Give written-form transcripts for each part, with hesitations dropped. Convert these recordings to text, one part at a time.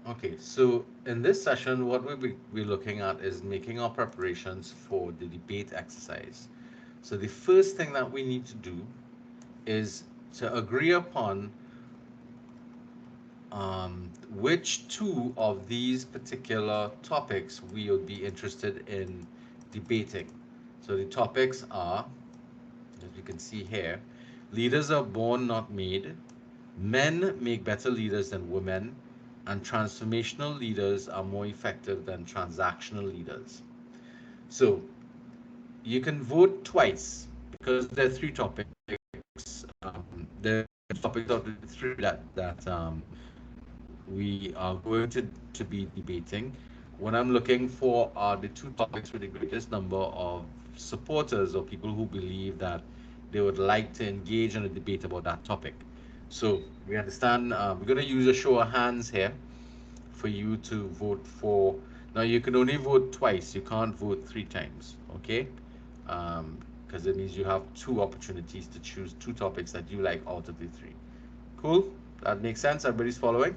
Okay, so in this session, what we're looking at is making our preparations for the debate exercise. So the first thing that we need to do is to agree upon which two of these particular topics we would be interested in debating. So the topics are, as you can see here, leaders are born, not made, men make better leaders than women, and transformational leaders are more effective than transactional leaders. So you can vote twice because there are three topics. There are two topics out of the three that we are going to be debating. What I'm looking for are the two topics with the greatest number of supporters or people who believe that they would like to engage in a debate about that topic. So we understand we're going to use a show of hands here for you to vote for. Now you can only vote twice. You can't vote three times. Okay, because it means you have two opportunities to choose two topics that you like out of the three. Cool. That makes sense. Everybody's following.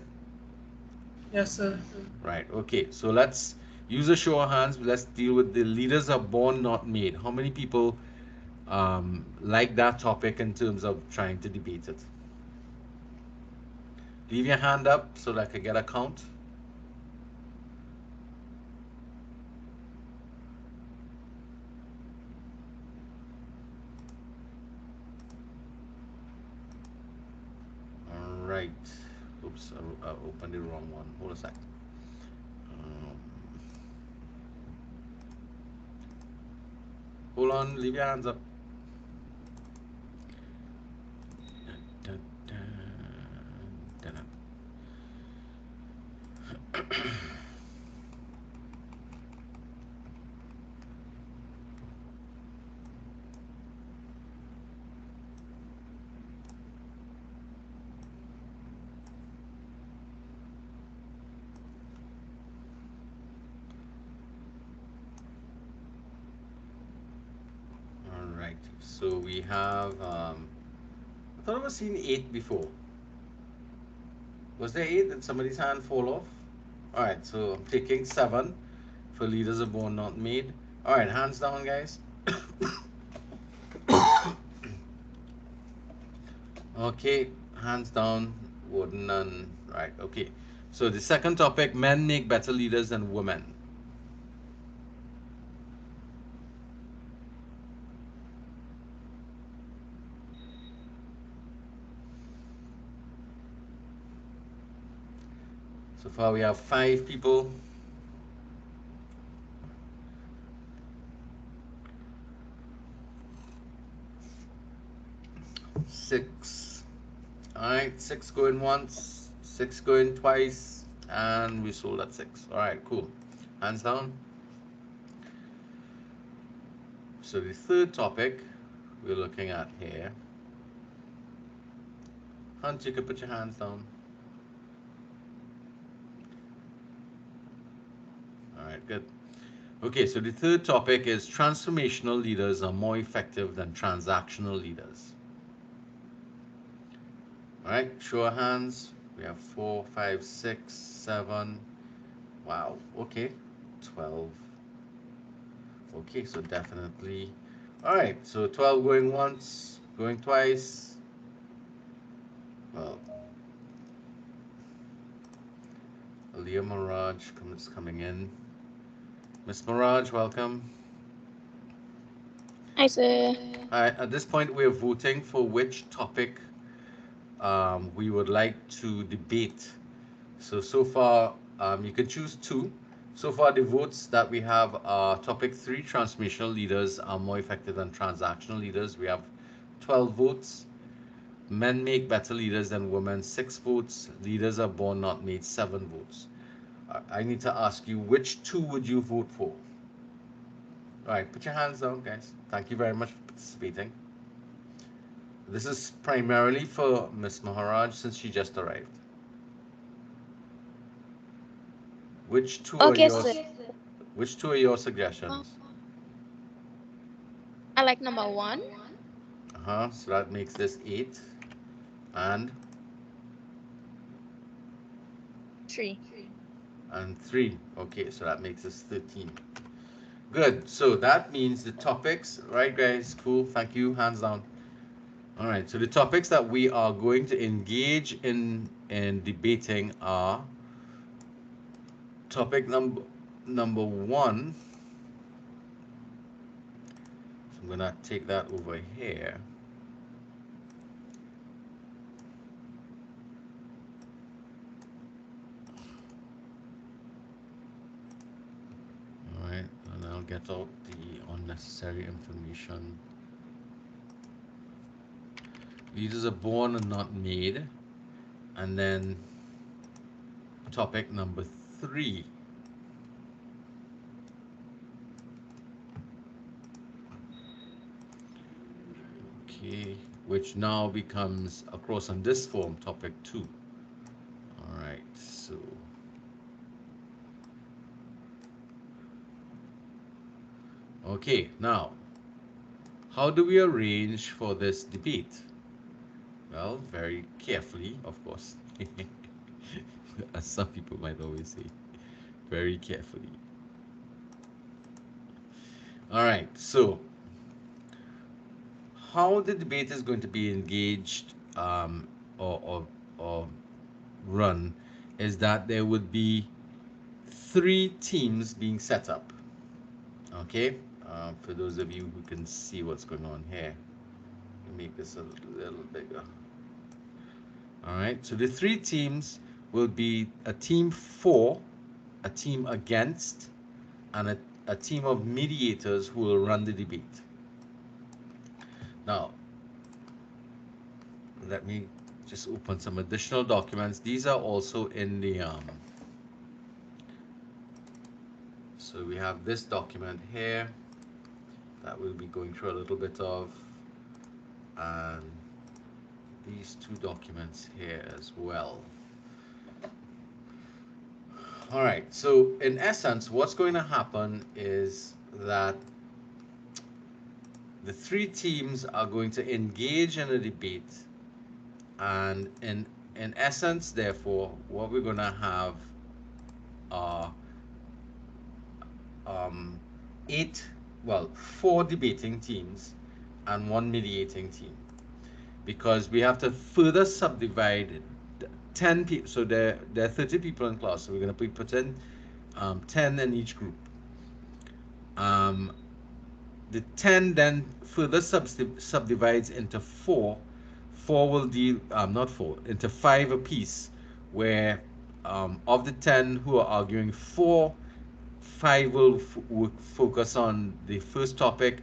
Yes, sir. Right. Okay. So let's use a show of hands. Let's deal with the leaders are born, not made. How many people like that topic in terms of trying to debate it? Leave your hand up so that I can get a count. All right. Oops, I opened the wrong one. Hold a sec. Um, hold on. Leave your hands up. Dun, dun, dun. All right. So we have. I thought I was seeing eight before. Was there eight? Did somebody's hand fall off? All right. So I'm taking seven for leaders are born not made. All right. Hands down, guys. Okay. Hands down. Wooden and right. Okay. So the second topic: men make better leaders than women. So far we have five people. Six. All right. Six going once. Six going twice. And we sold at six. All right. Cool. Hands down. So the third topic we're looking at here. Hunt, you can put your hands down. All right, good. Okay, so the third topic is transformational leaders are more effective than transactional leaders. All right, show of hands. We have four, five, six, seven. Wow, okay. 12. Okay, so definitely. All right, so 12 going once, going twice. Well, Leah Mirage comes coming in. Miss Mirage, welcome. Hi, sir. At this point, we're voting for which topic we would like to debate. So far, you can choose two. So far, the votes that we have are topic three: transformational leaders are more effective than transactional leaders. We have 12 votes. Men make better leaders than women, 6 votes. Leaders are born, not made, 7 votes. I need to ask you, which two would you vote for? All right, put your hands down, guys. Thank you very much for participating. This is primarily for Miss Maharaj since she just arrived. Which two are Okay, yours? sir. Which two are your Uh, suggestions? I like number one. Uh-huh. So that makes this 8 and Three. and 3. Okay, so that makes us 13. Good. So that means the topics, right, guys? Cool. Thank you. Hands down. All right. So the topics that we are going to engage in debating are topic number 1. So I'm gonna take that over here. All right, and I'll get out the unnecessary information. Leaders are born and not made. And then topic number 3. Okay, which now becomes across on this form, topic 2. All right, so okay, now how do we arrange for this debate? Well, very carefully, of course, as some people might always say, very carefully. All right, so how the debate is going to be engaged or, or, or run is that there would be 3 teams being set up. Okay, for those of you who can see what's going on here, make this a little bigger. All right, so the 3 teams will be a team for, a team against, and a team of mediators who will run the debate. Now, let me just open some additional documents. These are also in the so we have this document here that we'll be going through a little bit of, and these 2 documents here as well. All right, so in essence, what's going to happen is that the 3 teams are going to engage in a debate, and in essence, therefore, what we're going to have are um, 4 debating teams and 1 mediating team, because we have to further subdivide 10 people. So there are 30 people in class, so we're going to be putting 10 in each group. The 10 then further subdivides into 4. 4 will deal, not 4, into 5 apiece, where of the 10 who are arguing for, 5 will focus on the first topic,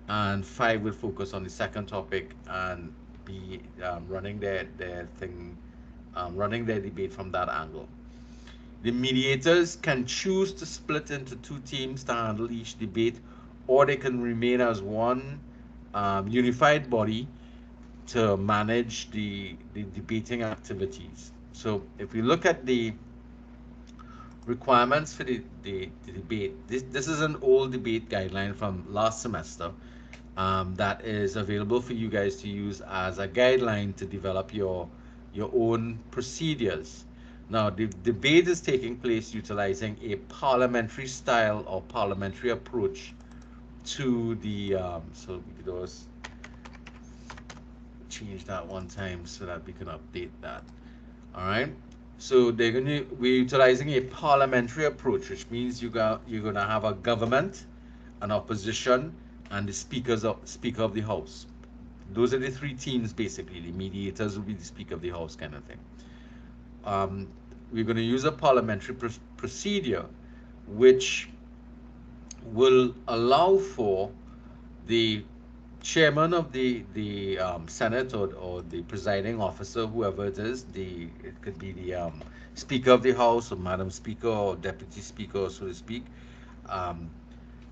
and 5 will focus on the second topic and be running their thing, running their debate from that angle. The mediators can choose to split into 2 teams to handle each debate, or they can remain as one unified body to manage the debating activities. So if we look at the requirements for the debate, this is an old debate guideline from last semester that is available for you guys to use as a guideline to develop your own procedures. Now, the debate is taking place utilizing a parliamentary style or parliamentary approach to the, so we could always change that one time so that we can update that. All right. So we're utilizing a parliamentary approach, which means you're gonna have a government, an opposition, and the speaker of the house. Those are the 3 teams basically. The mediators will be the speaker of the house kind of thing. We're going to use a parliamentary procedure which will allow for the chairman of the Senate, or the presiding officer, whoever it is, it could be the Speaker of the House, or Madam Speaker, or Deputy Speaker, so to speak, um,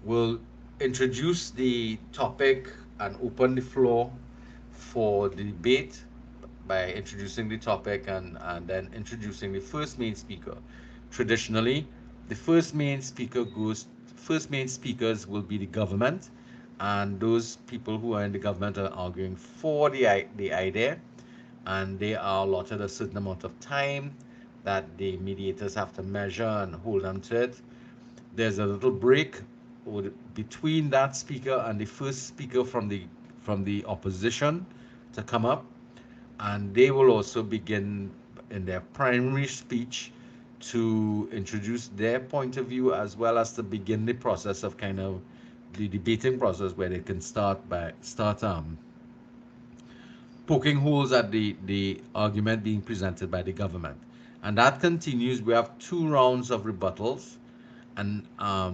will introduce the topic and open the floor for the debate by introducing the topic, and then introducing the first main speaker. Traditionally, the first main speakers will be the government, and those people who are in the government are arguing for the idea, and they are allotted a certain amount of time that the mediators have to measure and hold on to it. There's a little break between that speaker and the first speaker from the opposition to come up, and they will also begin in their primary speech to introduce their point of view as well as to begin the process of kind of the debating process where they can start poking holes at the argument being presented by the government. And that continues. We have 2 rounds of rebuttals, and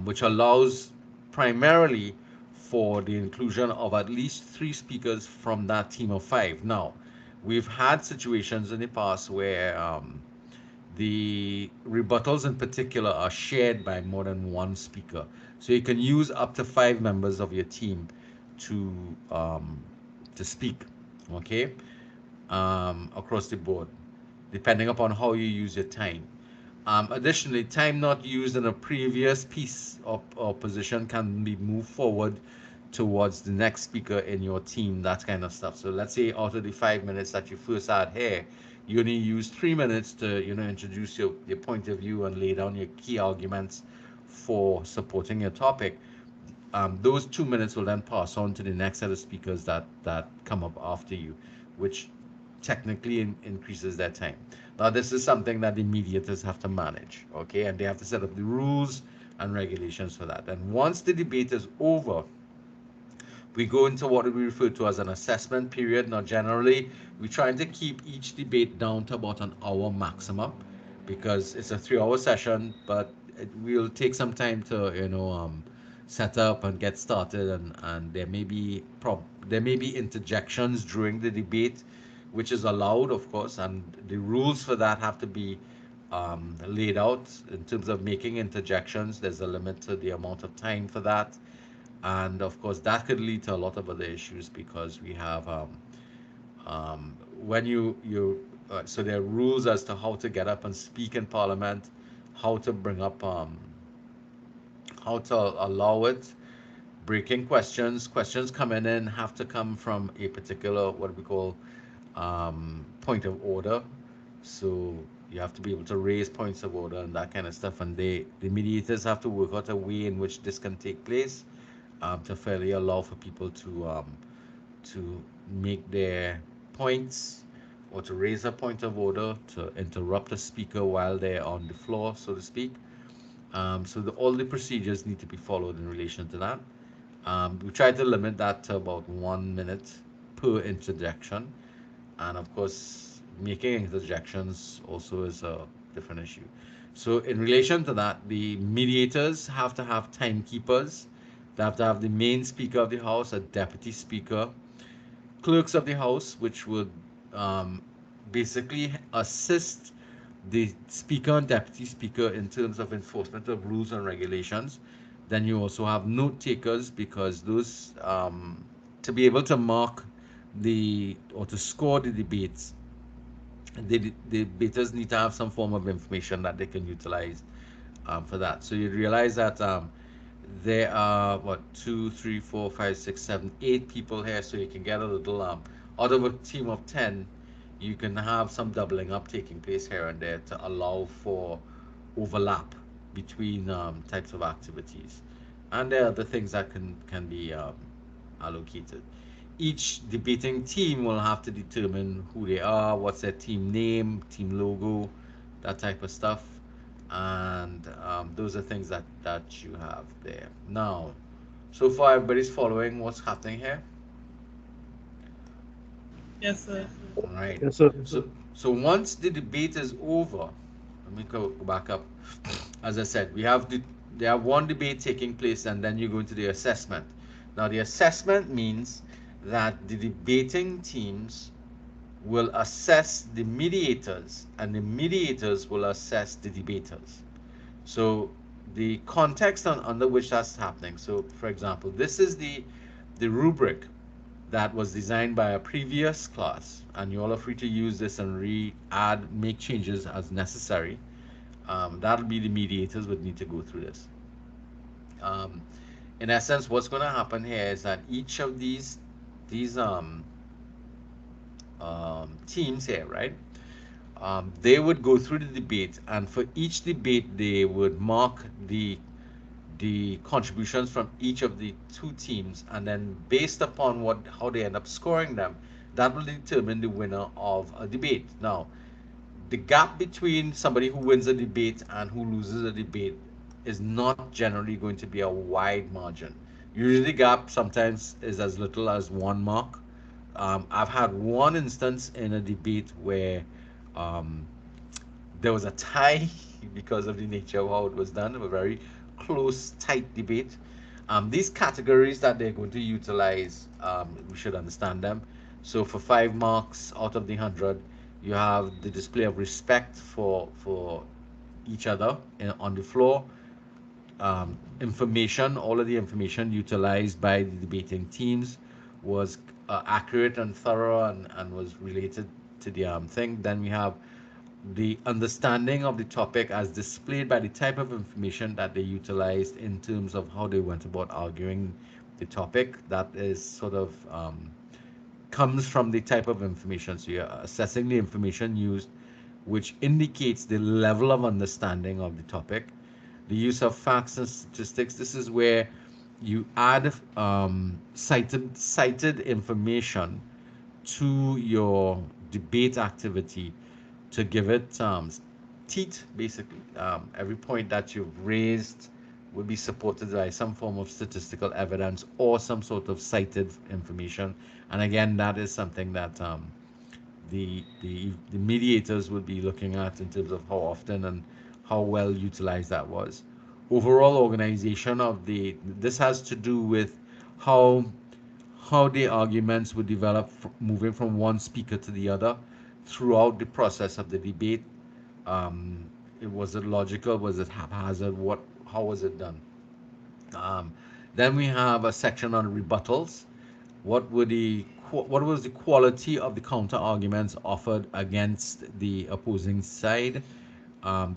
which allows primarily for the inclusion of at least 3 speakers from that team of 5. Now, we've had situations in the past where the rebuttals in particular are shared by more than one speaker. So you can use up to 5 members of your team to um, to speak, okay, across the board, depending upon how you use your time. Additionally, time not used in a previous piece or position can be moved forward towards the next speaker in your team, that kind of stuff. So let's say out of the 5 minutes that you first had here, you only use 3 minutes to, introduce your point of view and lay down your key arguments for supporting your topic. Those 2 minutes will then pass on to the next set of speakers that come up after you, which technically increases their time. Now, this is something that the mediators have to manage, okay, and they have to set up the rules and regulations for that. And once the debate is over, we go into what we refer to as an assessment period. Now, generally, we're trying to keep each debate down to about an hour maximum because it's a 3-hour session, but it will take some time to, set up and get started, and there may be interjections during the debate, which is allowed, of course, and the rules for that have to be laid out in terms of making interjections. There's a limit to the amount of time for that, and of course that could lead to a lot of other issues because we have when you so there are rules as to how to get up and speak in parliament, how to bring up how to allow it, breaking questions coming in have to come from a particular what we call point of order. So you have to be able to raise points of order and that kind of stuff, and the mediators have to work out a way in which this can take place to fairly allow for people to make their points or to raise a point of order, to interrupt a speaker while they're on the floor, so to speak. All the procedures need to be followed in relation to that. We try to limit that to about 1 minute per interjection, and of course, making interjections also is a different issue. So, in relation to that, the mediators have to have timekeepers. They have to have the main speaker of the house, a deputy speaker, clerks of the house, which would um, basically assist the speaker and deputy speaker in terms of enforcement of rules and regulations. Then you also have note takers because those to be able to mark or to score the debates, the debaters need to have some form of information that they can utilize for that. So you realize that there are what 2, 3, 4, 5, 6, 7, 8 people here, so you can get a little out of a team of 10, you can have some doubling up taking place here and there to allow for overlap between types of activities, and there are other things that can be allocated. Each debating team will have to determine who they are, what's their team name, team logo, that type of stuff, and those are things that you have there. Now, so far everybody's following what's happening here. Yes, sir. All right. Yes, sir. So once the debate is over, let me go back up. As I said, they have one debate taking place, and then you go into the assessment. Now, the assessment means that the debating teams will assess the mediators, and the mediators will assess the debaters. So the context under which that's happening. So, for example, this is the rubric that was designed by a previous class, and you all are free to use this and add, make changes as necessary. That'll be the mediators would need to go through this. Um, in essence, what's going to happen here is that each of these teams here, right, they would go through the debate, and for each debate, they would mark the contributions from each of the two teams, and then based upon what how they end up scoring them, that will determine the winner of a debate. Now, the gap between somebody who wins a debate and who loses a debate is not generally going to be a wide margin. Usually, the gap sometimes is as little as 1 mark. I've had one instance in a debate where um, there was a tie because of the nature of how it was done, a very close, tight debate. These categories that they're going to utilize, we should understand them. So for 5 marks out of the 100, you have the display of respect for each other on the floor. Information, all of the information utilized by the debating teams was accurate and thorough and was related to the thing. Then we have the understanding of the topic as displayed by the type of information that they utilized in terms of how they went about arguing the topic. That is sort of comes from the type of information. So you're assessing the information used, which indicates the level of understanding of the topic. The use of facts and statistics. This is where you add cited information to your debate activity to give it teeth, basically. Every point that you've raised will be supported by some form of statistical evidence or some sort of cited information. And again, that is something that the mediators will be looking at in terms of how often and how well utilized that was. Overall organization of the this has to do with how the arguments would develop moving from one speaker to the other throughout the process of the debate. Was it logical? Was it haphazard? How was it done? Um, then we have a section on rebuttals. What was the quality of the counter arguments offered against the opposing side,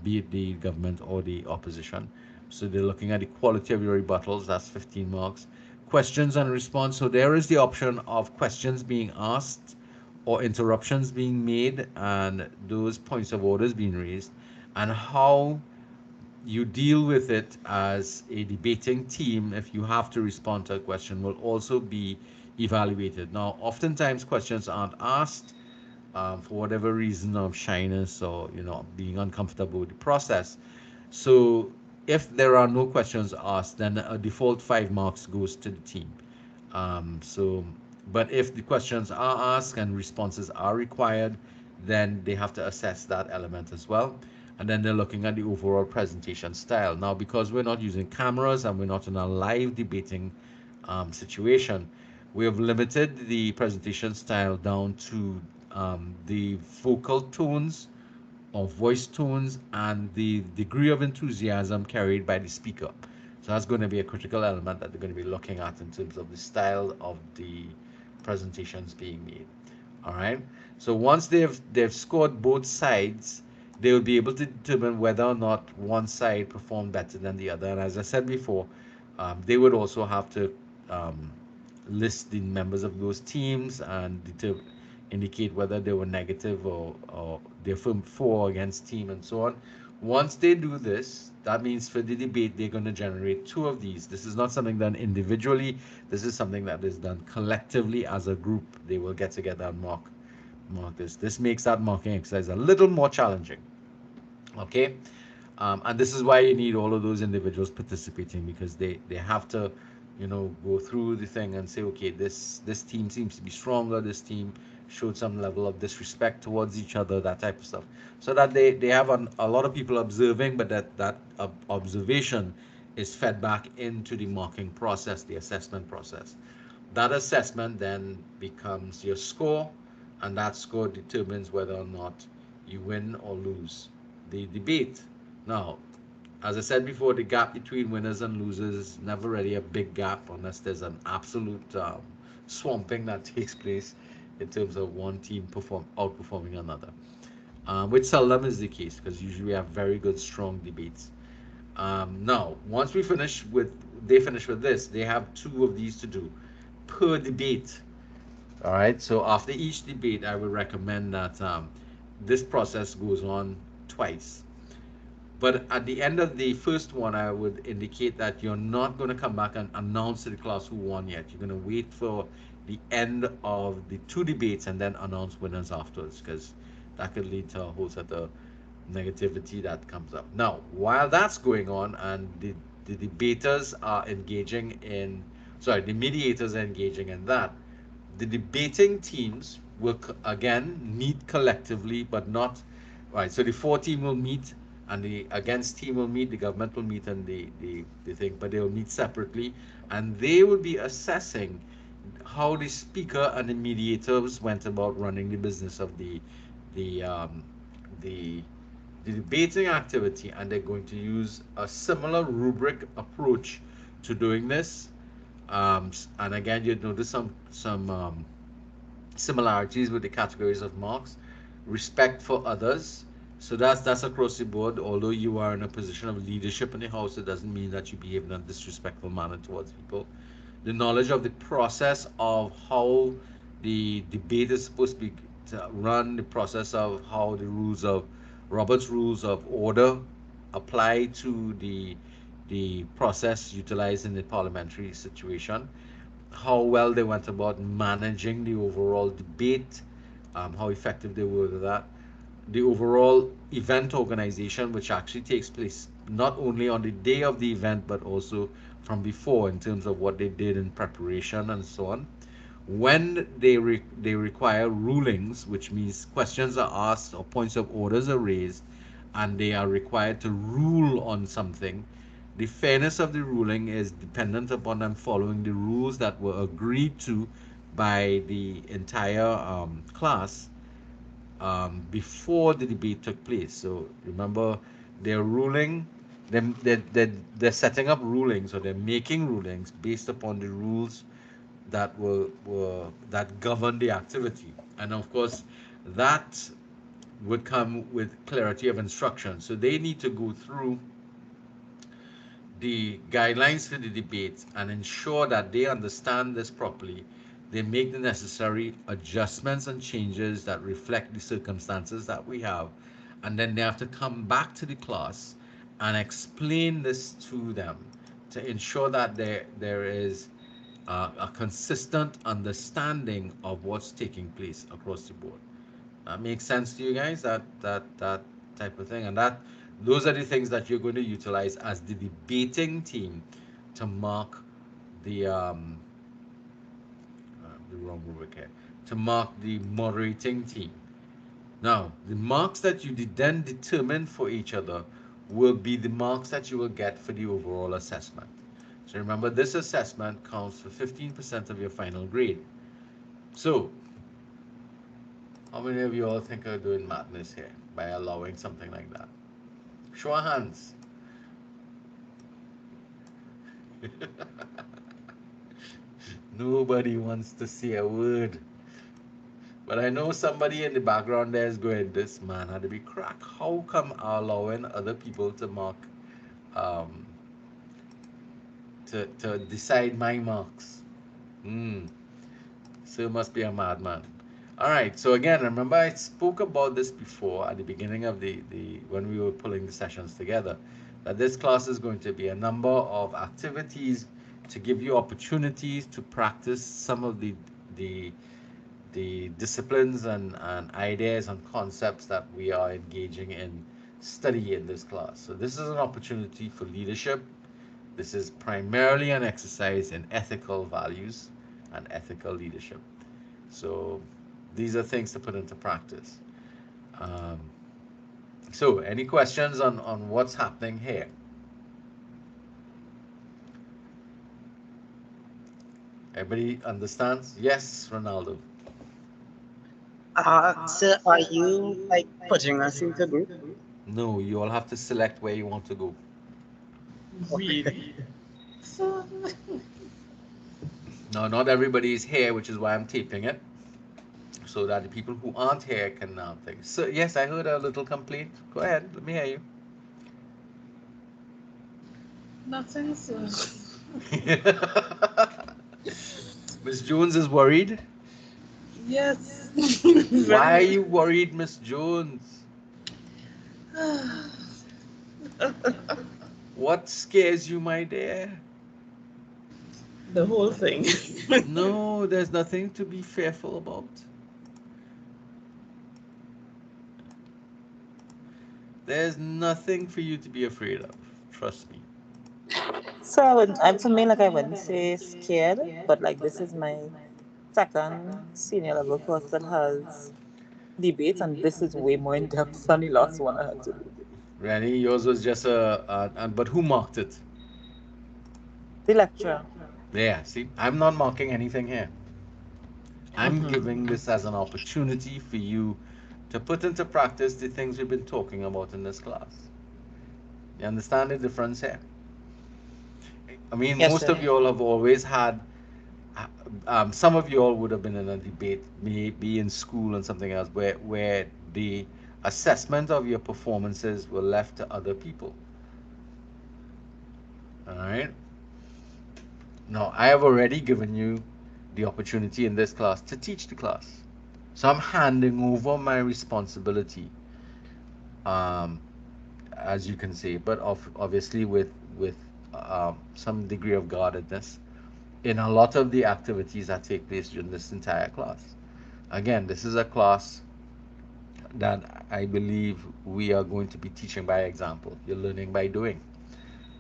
be it the government or the opposition? So they're looking at the quality of your rebuttals. That's 15 marks. Questions and response. So there is the option of questions being asked or interruptions being made and those points of orders being raised, and how you deal with it as a debating team if you have to respond to a question will also be evaluated. Now, oftentimes questions aren't asked for whatever reason of shyness or being uncomfortable with the process. So if there are no questions asked, then a default 5 marks goes to the team. So, but if the questions are asked and responses are required, then they have to assess that element as well. And then they're looking at the overall presentation style. Now, because we're not using cameras and we're not in a live debating situation, we have limited the presentation style down to the vocal tones or voice tones and the degree of enthusiasm carried by the speaker. So that's going to be a critical element that they're going to be looking at in terms of the style of the presentations being made. All right. So once they've scored both sides, they will be able to determine whether or not one side performed better than the other. And as I said before, they would also have to um, list the members of those teams and indicate whether they were negative or they're for or against team and so on. Once they do this, that means for the debate, they're going to generate two of these. This is not something done individually. This is something that is done collectively as a group. They will get together and mark this. This makes that marking exercise a little more challenging. Okay, and this is why you need all of those individuals participating because they have to go through the thing and say, okay, this team seems to be stronger, this team showed some level of disrespect towards each other, that type of stuff, so that they have a lot of people observing, but that observation is fed back into the marking process, the assessment process. That assessment then becomes your score, and that score determines whether or not you win or lose the debate. Now, as I said before, the gap between winners and losers is never really a big gap unless there's an absolute swamping that takes place in terms of one team outperforming another, which seldom is the case because usually we have very good, strong debates. Now, once they finish with this, they have two of these to do per debate. All right. So after each debate, I would recommend that this process goes on twice. But at the end of the first one, I would indicate that you're not going to come back and announce to the class who won yet. You're going to wait for the end of the two debates and then announce winners afterwards, because that could lead to a whole set of negativity that comes up. Now, while that's going on and the debaters are engaging in, sorry, the mediators are engaging in that, the debating teams will again meet collectively, but not right. So the four team will meet, and the against team will meet. The government will meet, and the thing, but they will meet separately, and they will be assessing how the speaker and the mediators went about running the business of the the the debating activity, and they're going to use a similar rubric approach to doing this. And again, you'd notice some similarities with the categories of marks. Respect for others. So that's across the board. Although you are in a position of leadership in the house, it doesn't mean that you behave in a disrespectful manner towards people. The knowledge of the process of how the debate is supposed to be to run, the process of how the rules of Robert's rules of order apply to the process utilized in the parliamentary situation, how well they went about managing the overall debate, how effective they were with that, the overall event organization, which actually takes place not only on the day of the event but also from before in terms of what they did in preparation and so on. When they require rulings, which means questions are asked or points of orders are raised, and they are required to rule on something, the fairness of the ruling is dependent upon them following the rules that were agreed to by the entire class before the debate took place. So remember, they're ruling, they're setting up rulings, or they're making rulings based upon the rules that were that govern the activity, and of course, that would come with clarity of instruction. So they need to go through the guidelines for the debate and ensure that they understand this properly. They make the necessary adjustments and changes that reflect the circumstances that we have. And then they have to come back to the class and explain this to them to ensure that there is a consistent understanding of what's taking place across the board. That makes sense to you guys? That type of thing, and that those are the things that you're going to utilize as the debating team to mark the wrong rubric here, to mark the moderating team. Now, the marks that you then determine for each other will be the marks that you will get for the overall assessment. So remember, this assessment counts for 15% of your final grade. So, how many of you all think are doing madness here by allowing something like that? Show of hands. Nobody wants to say a word. But I know somebody in the background there is going, this man had to be crack. How come allowing other people to mark, um, to decide my marks? Hmm. So must be a madman. All right. So again, remember I spoke about this before at the beginning of the when we were pulling the sessions together, that this class is going to be a number of activities to give you opportunities to practice some of the the disciplines and ideas and concepts that we are engaging in study in this class. So this is an opportunity for leadership. This is primarily an exercise in ethical values and ethical leadership. So these are things to put into practice. Um, so any questions on what's happening here? Everybody understands? Yes, Ronaldo. So are you like putting us into group? No, you all have to select where you want to go. Really? So, No, not everybody is here, which is why I'm taping it, so that the people who aren't here can now think. So yes, I heard a little complaint. Go ahead, let me hear nothing, sir. you. Miss Jones is worried. Yes. Why are Very. you worried, Miss Jones? What scares you, my dear? The whole thing. No, there's nothing to be fearful about. There's nothing for you to be afraid of. Trust me. So I wouldn't, I'm for me, like I wouldn't say scared, but like this is my second senior level course that has debates, and this is way more in depth than the last one I had to do. Really, yours was just but who marked it? The lecture. Yeah, see, I'm not marking anything here. I'm Mm-hmm. giving this as an opportunity for you to put into practice the things we've been talking about in this class. You understand the difference here? I mean, Yes, most sir. of you all have always had, uh, some of you all would have been in a debate, maybe in school and something else, where the assessment of your performances were left to other people. All right. Now, I have already given you the opportunity in this class to teach the class. So I'm handing over my responsibility, um, as you can see, but obviously with some degree of guardedness in a lot of the activities that take place during this entire class. Again, this is a class that I believe we are going to be teaching by example. You're learning by doing.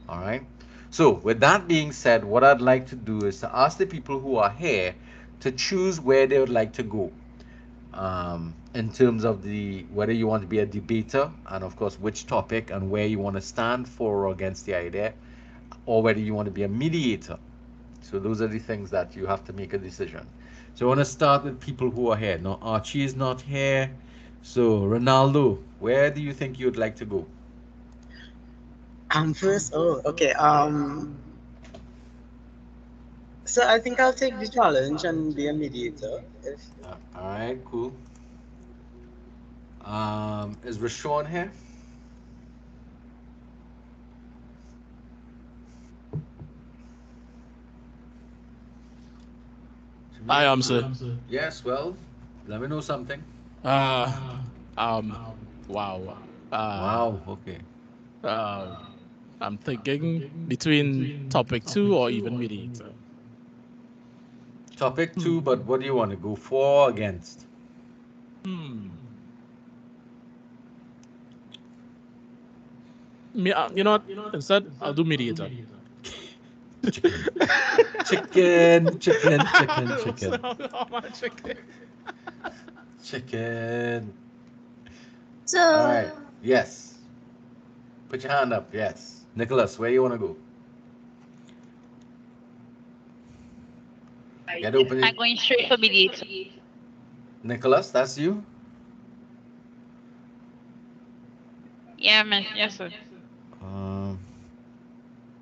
All right. So, with that being said, what I'd like to do is to ask the people who are here to choose where they would like to go, in terms of the whether you want to be a debater, and of course which topic and where you want to stand for or against the idea, or whether you want to be a mediator. So those are the things that you have to make a decision. So I want to start with people who are here. Now Archie is not here. So Ronaldo, where do you think you'd like to go? First, oh, okay. So I think I'll take the challenge and be a mediator. If All right, cool. Is Rashawn here? I Jermaine? am, sir. Yes, well, let me know something. Uh, um, wow. Uh, Wow, okay. uh, I'm thinking between topic two or even mediator. Topic Hmm. two, but what do you want to go for or against? Hmm. You know what? Instead, I'll do mediator. Chicken. Chicken, chicken, chicken, So, chicken. how much again? Chicken. All So, right. Yes. Put your hand up. Yes. Nicholas, where you want to go? Get open it. I'm going straight for mediator. Nicholas, that's you? Yeah, man. Yes, sir. Um,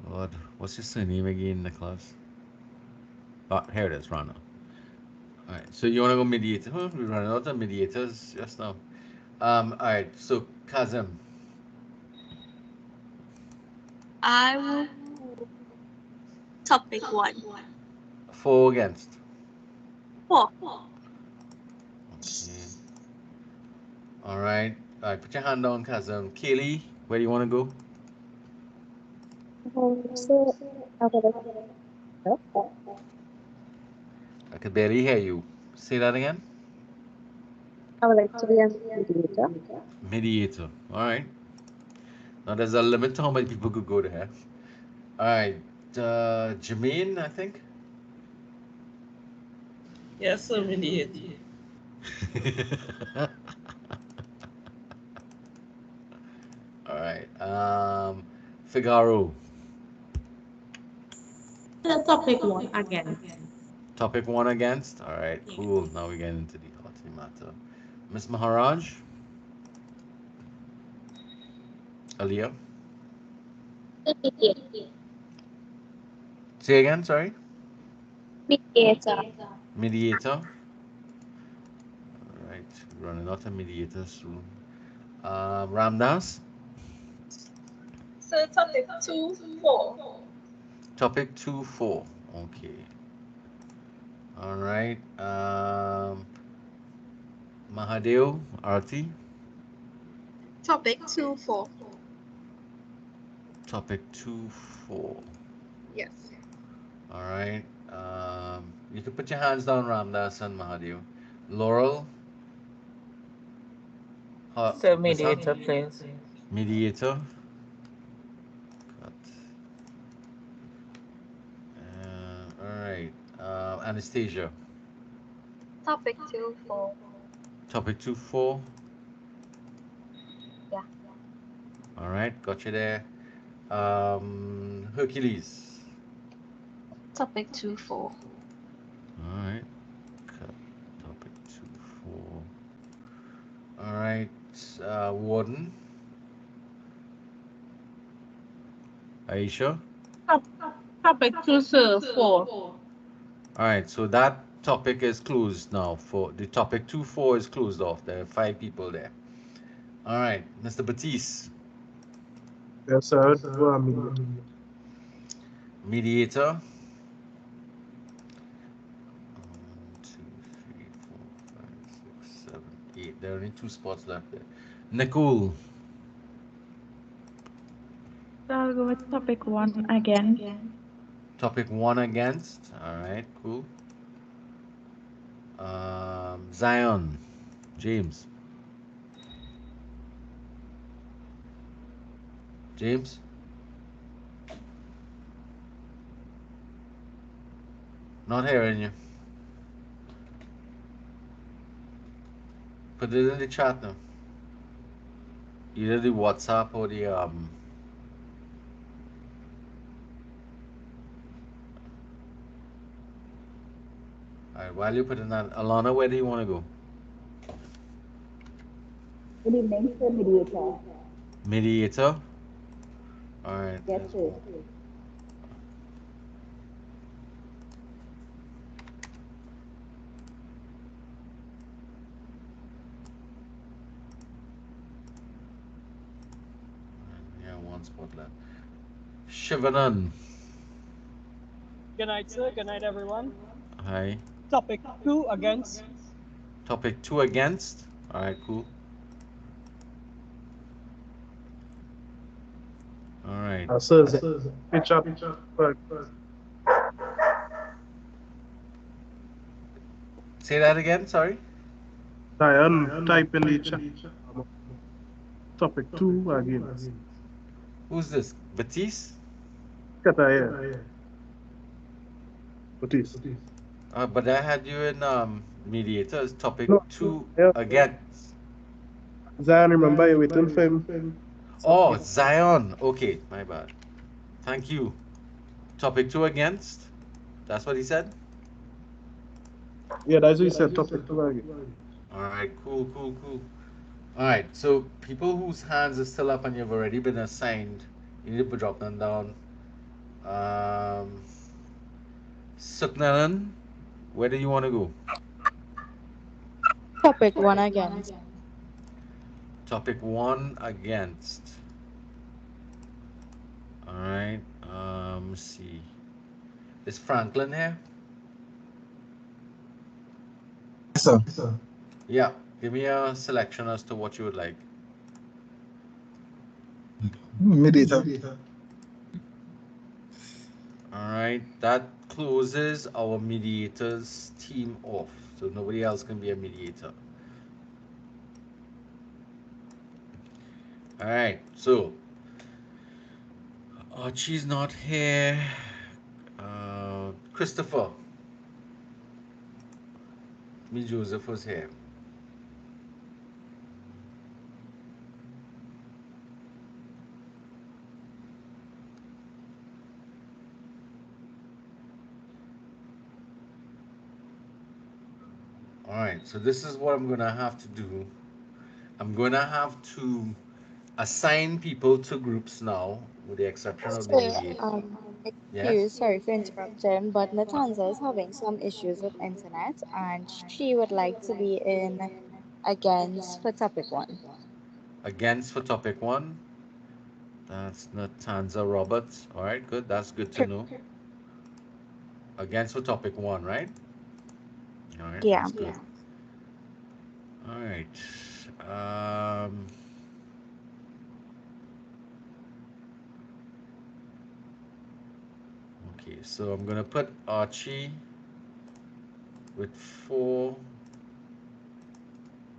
Lord, what's your surname again, Nicholas? Oh, here it is, Rana. All right. So you want to go mediator? Huh? We're running out of mediators just now. All right. So Kazim, I will topic one. for or against? Four. Okay. All right. All right. Put your hand down, Kazim. Kaylee, where do you want to go? So I would like I could barely hear you. Say that again. I would like to be a mediator. Mediator. All right. Now there's a limit to how many people could go there. All right. Jermaine, I think. Yes, sir, mediator. All right. Figaro. Topic one again. Topic one against. All right. Cool. Now we get into the hot matter. Miss Maharaj. Aliyah. Mediator. Say again. Sorry. Mediator. Mediator. All right. Running out of mediator soon. Ramdas. So topic 2, 4. Topic two four. Okay. All right. Mahadeo, Arti. Topic 2-4. Topic 2-4. Yes. All right. You can put your hands down, Ramdas and Mahadeo. Laurel. So Nissa? mediator, please. Mediator. Cut. All right. Anastasia. Topic 2-4. Topic 2-4. Yeah. All right. Got you there. Hercules. Topic 2-4. All right. Cut. Topic 2-4. All right. Warden. Aisha. Topic 2-4. All right. So that topic is closed now. For the topic 2-4 is closed off. There are 5 people there. All right. Mr. Batiste. Yes, sir. Do a mediator. Mediator. 1, 2, 3, 4, 5, 6, 7, 8. There are only 2 spots left there. Nicole. So I'll go with topic 1 again. Topic 1 against. All right, cool. Zion. James. James. Not hearing you. Put it in the chat now. Either the WhatsApp or the Alright, while you're putting that, Alana, where do you want to go? Good evening, sir, mediator. Mediator. Alright, Yes, there's sir. one. Yeah, 1 spot left. Shivanan. Good night, sir. Good night, everyone. Hi. Topic 2 against. Topic 2 against. Alright, cool. Alright. Sir, pitch up. Say that again, sorry. Diane, type in the chat. Topic 2 against. Who's this? Batiste? Kataya. Batiste. But I had you in mediators. Topic No, 2 yeah. against. Zion, remember you waiting for him. Oh, Zion. Okay, my bad. Thank you. Topic 2 against. That's what he said? Yeah, that's what he said. Topic 2 against. Alright, cool. Alright, so people whose hands are still up and you've already been assigned, you need to drop them down. Suknalan, where do you want to go? Topic 1 against. Topic 1 against. Alright, let's see. Is Franklin here? Yes, sir. Yeah, give me a selection as to what you would like. Mediator. Alright, that closes our mediators team off. So nobody else can be a mediator. Alright, so Archie's not here. Christopher. Me, Joseph was here. Alright, so this is what I'm gonna have to do. I'm gonna have to assign people to groups now, with the exception of the Sir, mediator. Yes? excuse, sorry for interrupting, but Natanza is having some issues with internet and she would like to be in against for topic 1. Against for topic 1. That's Natanza Roberts. Alright, good. That's good to know. Against for topic 1, right? Alright, Yeah. that's good. All right. Um, okay, so I'm gonna put Archie with 4,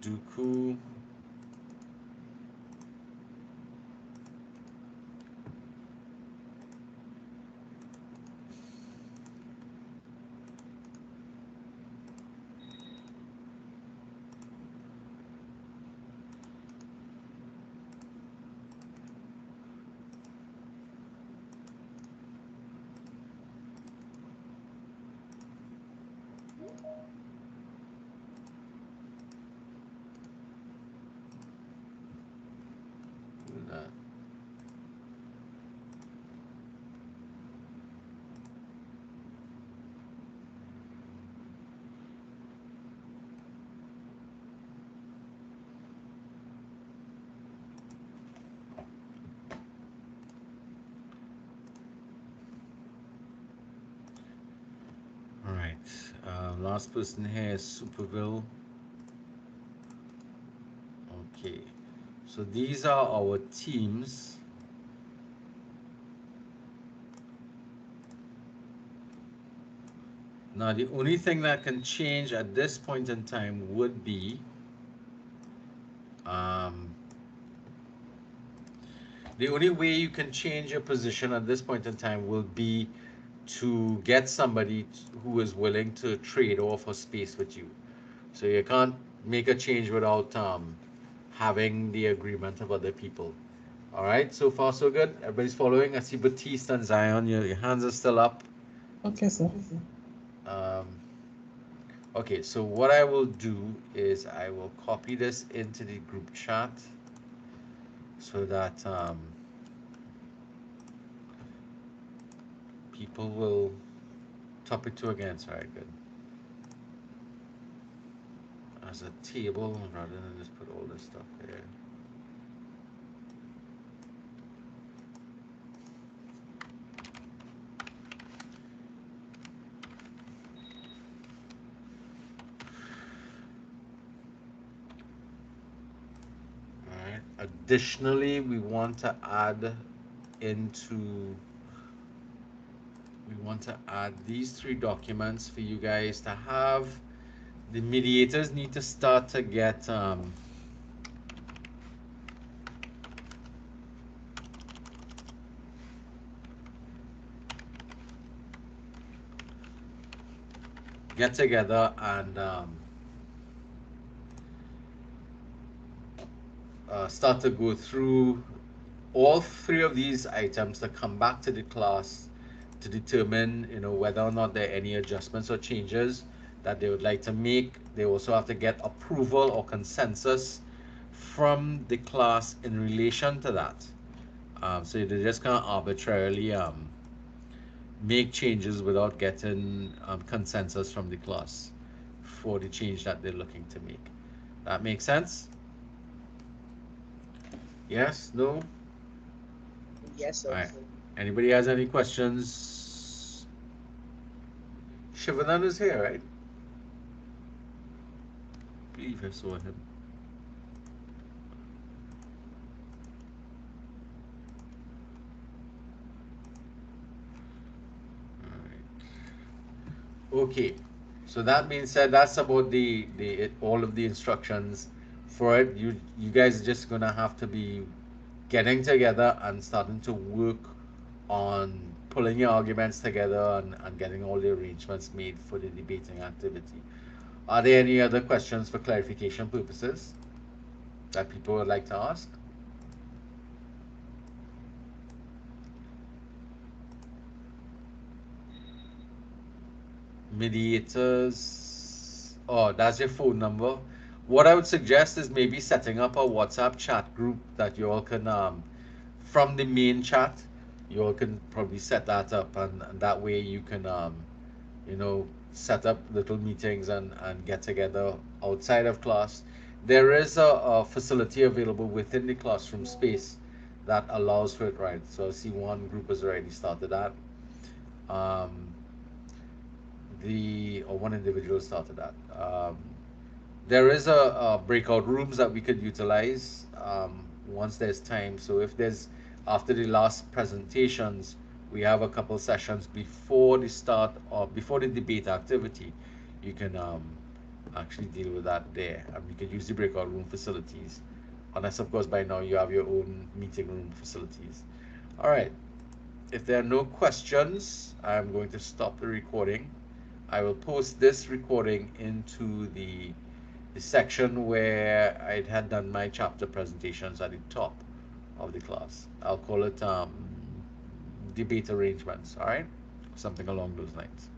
Dooku. Do that. All right. Last person here is Superville. Okay. So these are our teams. Now, the only thing that can change at this point in time would be um, the only way you can change your position at this point in time will be to get somebody who is willing to trade off a space with you. So you can't make a change without having the agreement of other people. All right, so far so good. Everybody's following. I see Batiste and Zion. Your hands are still up. Okay, sir. Um, okay, so what I will do is I will copy this into the group chat so that people will topic 2 again. Sorry, good. As a table rather than just put all this stuff there. All right. Additionally, into we want to add these 3 documents for you guys to have. The mediators need to start to get together and start to go through all 3 of these items to come back to the class to determine, whether or not there are any adjustments or changes that they would like to make. They also have to get approval or consensus from the class in relation to that. So they just can't arbitrarily make changes without getting consensus from the class for the change that they're looking to make. That makes sense? Yes? No? Yes, All sir. right. Anybody has any questions? Shivanan is here, right? I believe I saw him. All right. Okay. So that being said, that's about all of the instructions for it. You guys are just gonna have to be getting together and starting to work on pulling your arguments together and getting all the arrangements made for the debating activity. Are there any other questions for clarification purposes that people would like to ask? Mediators. Oh, that's your phone number. What I would suggest is maybe setting up a WhatsApp chat group that you all can, from the main chat, you all can probably set that up, and that way you can, set up little meetings and get together outside of class. There is a facility available within the classroom space that allows for it, right? So I see one group has already started that. Um, one individual started that. There is a breakout rooms that we could utilize once there's time. So if there's after the last presentations, we have a couple sessions before the start or before the debate activity, you can actually deal with that there, and we could use the breakout room facilities, unless of course by now you have your own meeting room facilities. All right. If there are no questions, I'm going to stop the recording. I will post this recording into the section where I had done my chapter presentations at the top of the class. I'll call it debate arrangements, all right? Something along those lines.